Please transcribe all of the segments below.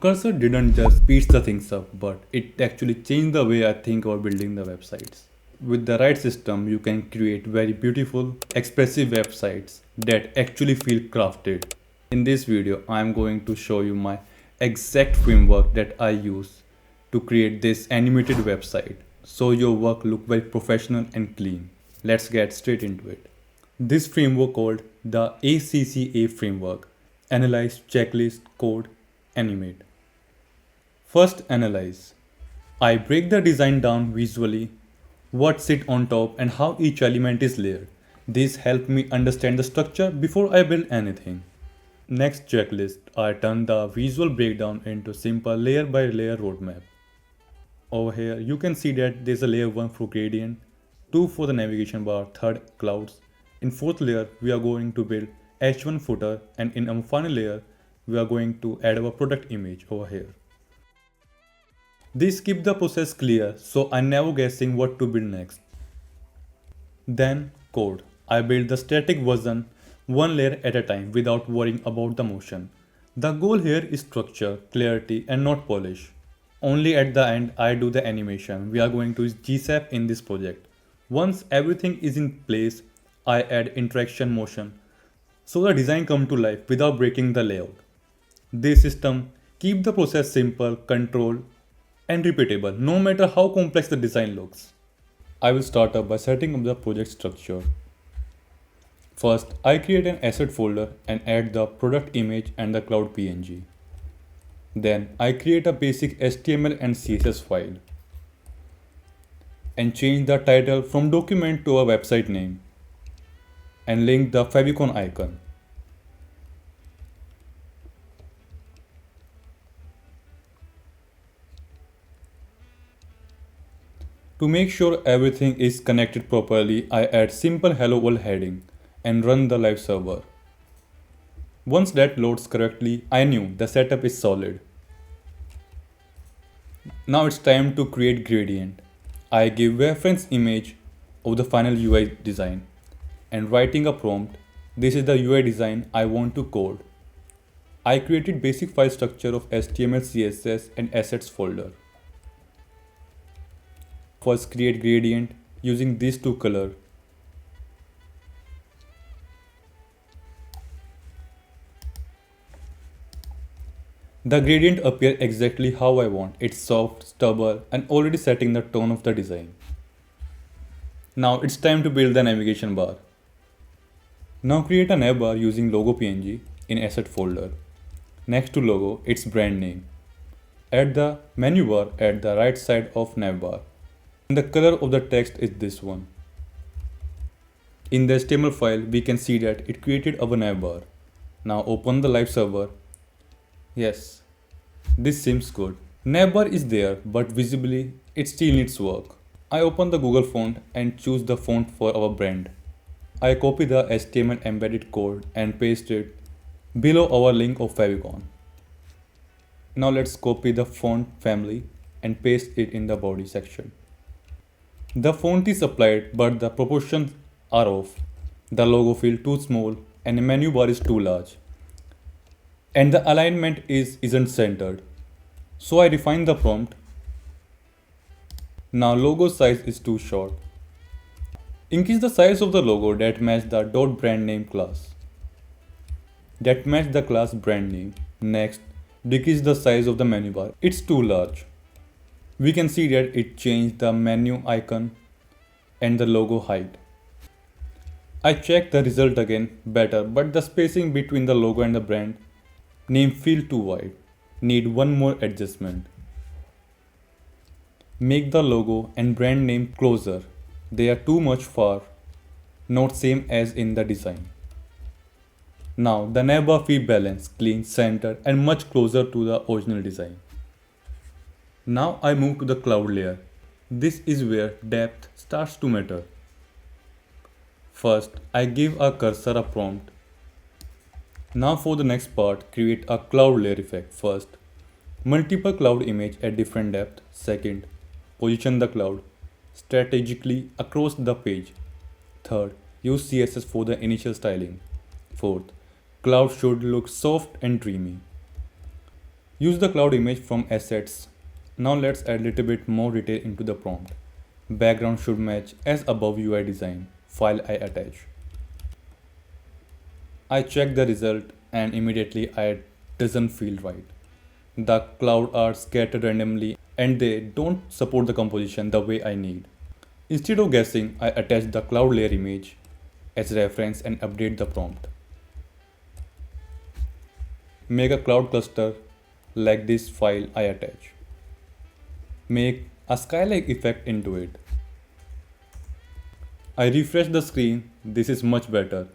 cursor didn't just speed the things up, but it actually changed the way I think about building the websites. With the right system, you can create very beautiful, expressive websites that actually feel crafted. In this video, I am going to show you my exact framework that I use to create this animated website, so your work look very professional and clean. Let's get straight into it. This framework called the ACCA framework: Analyze, Checklist, Code, Animate. First, analyze. I break the design down visually, what sits on top and how each element is layered. This helps me understand the structure before I build anything. Next, checklist. I turn the visual breakdown into simple layer by layer roadmap. Over here you can see that there's a layer 1 for gradient, 2 for the navigation bar, third clouds. In fourth layer we are going to build h1 footer, and in our final layer we are going to add our product image over here. This keeps the process clear, so I'm never guessing what to build next. Then code. I build the static version one layer at a time without worrying about the motion. The goal here is structure, clarity and not polish. Only at the end I do the animation. We are going to use GSAP in this project. Once everything is in place, I add interaction motion, so the design comes to life without breaking the layout. This system keeps the process simple, controlled and repeatable no matter how complex the design looks. I will start up by setting up the project structure. First, I create an asset folder and add the product image and the cloud PNG. Then I create a basic HTML and CSS file and change the title from document to a website name and link the favicon icon. To make sure everything is connected properly, I add simple hello world heading and run the live server. Once that loads correctly, I knew the setup is solid. Now it's time to create gradient. I give reference image of the final UI design and writing a prompt. This is the UI design I want to code. I created basic file structure of HTML, CSS and assets folder. First, create gradient using these two colors. The gradient appears exactly how I want. It's soft, stubble and already setting the tone of the design. Now it's time to build the navigation bar. Now create a nav bar using logo PNG in asset folder. Next to logo, its brand name. Add the menu bar at the right side of nav bar. And the color of the text is this one. In the HTML file, we can see that it created our nav bar. Now open the live server. Yes, this seems good. Navbar is there, but visibly it still needs work. I open the Google font and choose the font for our brand. I copy the HTML embedded code and paste it below our link of favicon. Now let's copy the font family and paste it in the body section. The font is applied, but the proportions are off. The logo feels too small and the menu bar is too large. And the alignment isn't centered. So I refine the prompt. Now logo size is too short. Increase the size of the logo that match the .brand name class. That match the class brand name. Next, decrease the size of the menu bar. It's too large. We can see that it changed the menu icon and the logo height. I check the result again, better, but the spacing between the logo and the brand name feel too wide. Need one more adjustment. Make the logo and brand name closer. They are too much far, not same as in the design. Now the navbar feel balanced, clean, centered and much closer to the original design. Now I move to the cloud layer. This is where depth starts to matter. First, I give a cursor a prompt. Now for the next part, create a cloud layer effect. First, multiple cloud image at different depth. Second, position the cloud strategically across the page. Third, use CSS for the initial styling. Fourth, cloud should look soft and dreamy. Use the cloud image from assets. Now let's add a little bit more detail into the prompt. Background should match as above UI design. File I attach. I check the result and immediately it doesn't feel right. The cloud are scattered randomly and they don't support the composition the way I need. Instead of guessing, I attach the cloud layer image as reference and update the prompt. Make a cloud cluster like this file I attach. Make a sky-like effect into it. I refresh the screen. This is much better.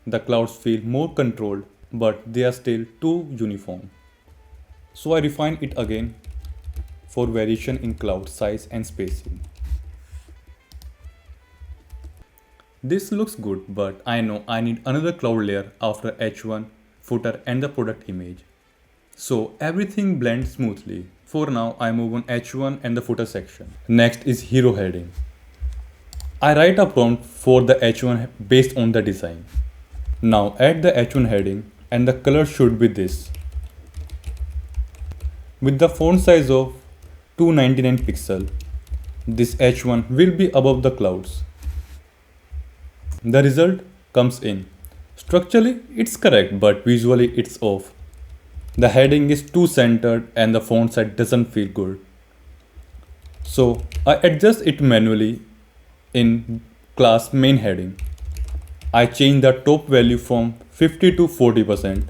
The clouds feel more controlled, but they are still too uniform. So I refine it again for variation in cloud size and spacing. This looks good, but I know I need another cloud layer after H1, footer and the product image. So everything blends smoothly. For now, I move on H1 and the footer section. Next is hero heading. I write a prompt for the H1 based on the design. Now add the H1 heading and the color should be this. With the font size of 299 pixel, this H1 will be above the clouds. The result comes in. Structurally, it's correct, but visually it's off. The heading is too centered and the font size doesn't feel good. So I adjust it manually in class main heading. I change the top value from 50 to 40%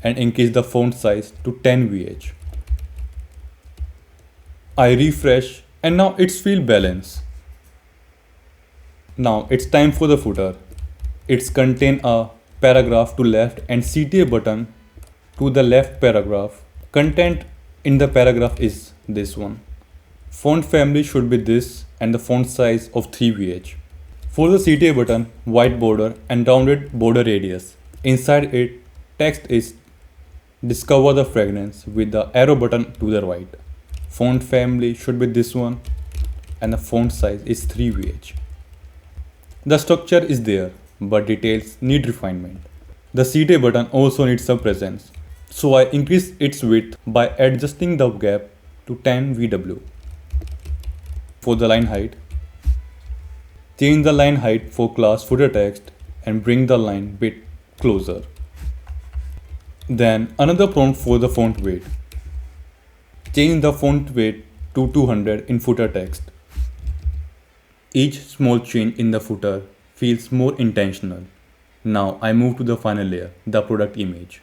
and increase the font size to 10 VH. I refresh and now it's feel balanced. Now it's time for the footer. It's contain a paragraph to left and CTA button to the left paragraph. Content in the paragraph is this one. Font family should be this and the font size of 3 VH. For the CTA button, white border and rounded border radius. Inside it, text is discover the fragrance with the arrow button to the right. Font family should be this one and the font size is 3 VH. The structure is there, but details need refinement. The CTA button also needs some presence, so I increase its width by adjusting the gap to 10 VW. For the line height, change the line height for class footer text and bring the line bit closer. Then another prompt for the font weight. Change the font weight to 200 in footer text. Each small change in the footer feels more intentional. Now I move to the final layer, the product image.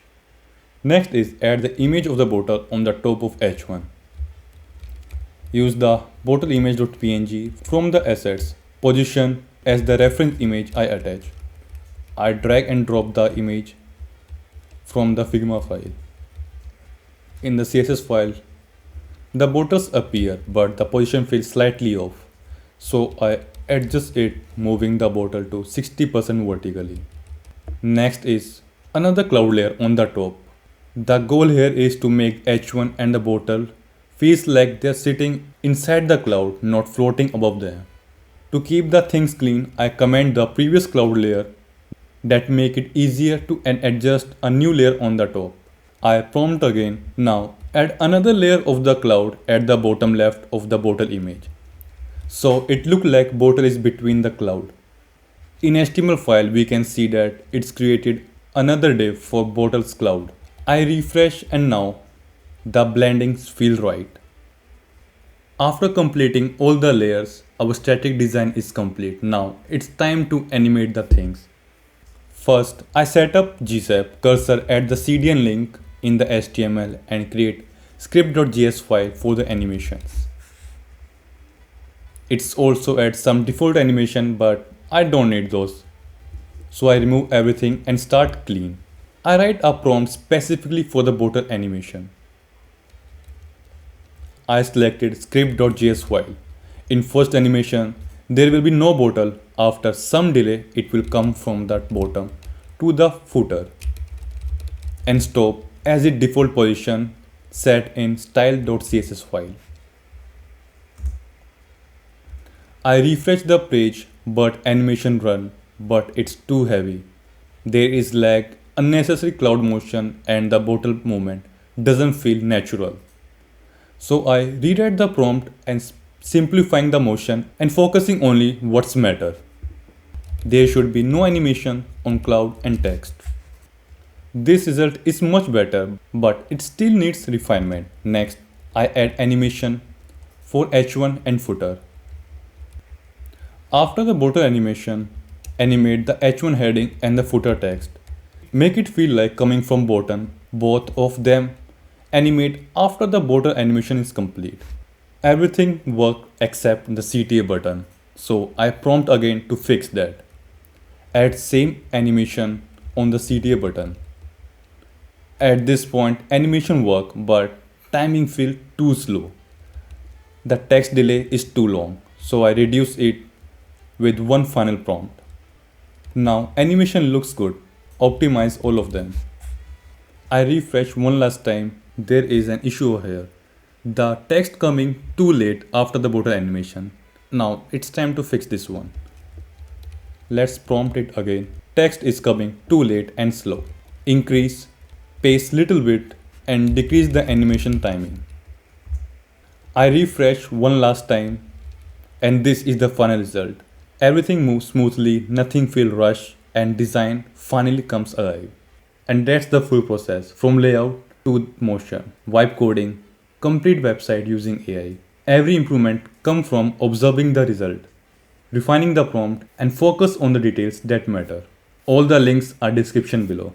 Next is add the image of the bottle on the top of H1. Use the bottle image.png from the assets, position as the reference image I attach. I drag and drop the image from the Figma file. In the CSS file, the bottles appear but the position feels slightly off. So I adjust it, moving the bottle to 60% vertically. Next is another cloud layer on the top. The goal here is to make H1 and the bottle feels like they're sitting inside the cloud, not floating above them. To keep the things clean, I comment the previous cloud layer that make it easier to adjust a new layer on the top. I prompt again. Now add another layer of the cloud at the bottom left of the bottle image. So it looks like bottle is between the cloud. In HTML file we can see that it's created another div for bottles cloud. I refresh and now the blendings feel right. After completing all the layers, our static design is complete. Now it's time to animate the things. First, I set up GZAP cursor at the CDN link in the HTML and create script.js file for the animations. It's also adds some default animation, but I don't need those. So I remove everything and start clean. I write a prompt specifically for the bottle animation. I selected script.js file. In first animation, there will be no bottle. After some delay, it will come from that bottom to the footer and stop as its default position set in style.css file. I refresh the page but animation run, but it's too heavy. There is lag, unnecessary cloud motion and the bottle movement doesn't feel natural. So I rewrite the prompt and simplifying the motion and focusing only what's matter. There should be no animation on cloud and text. This result is much better, but it still needs refinement. Next, I add animation for H1 and footer. After the bottle animation, animate the H1 heading and the footer text. Make it feel like coming from bottom. Both of them animate after the border animation is complete. Everything worked except the CTA button. So I prompt again to fix that. Add same animation on the CTA button. At this point animation work but timing feel too slow. The text delay is too long, so I reduce it with one final prompt. Now animation looks good. Optimize all of them. I refresh one last time. There is an issue over here. The text coming too late after the border animation. Now it's time to fix this one. Let's prompt it again. Text is coming too late and slow. Increase pace little bit and decrease the animation timing. I refresh one last time and this is the final result. Everything moves smoothly, nothing feels rushed and design finally comes alive. And that's the full process from layout to motion, vibe coding, complete website using AI. Every improvement comes from observing the result, refining the prompt and focus on the details that matter. All the links are description below.